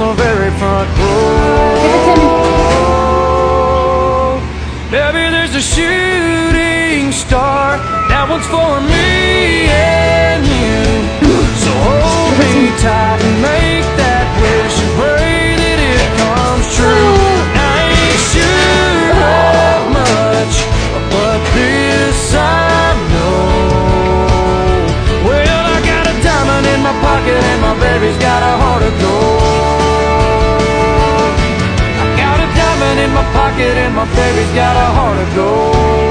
the very front row. Give it to me. Baby, there's a shooting star. That one's for me and you. So hold me tight and make that wish and pray that it comes true. I ain't sure of much, but this I know. Well, I got a diamond in my pocket and my baby's got a heart of gold. I got a diamond in my pocket and my baby's got a heart of gold.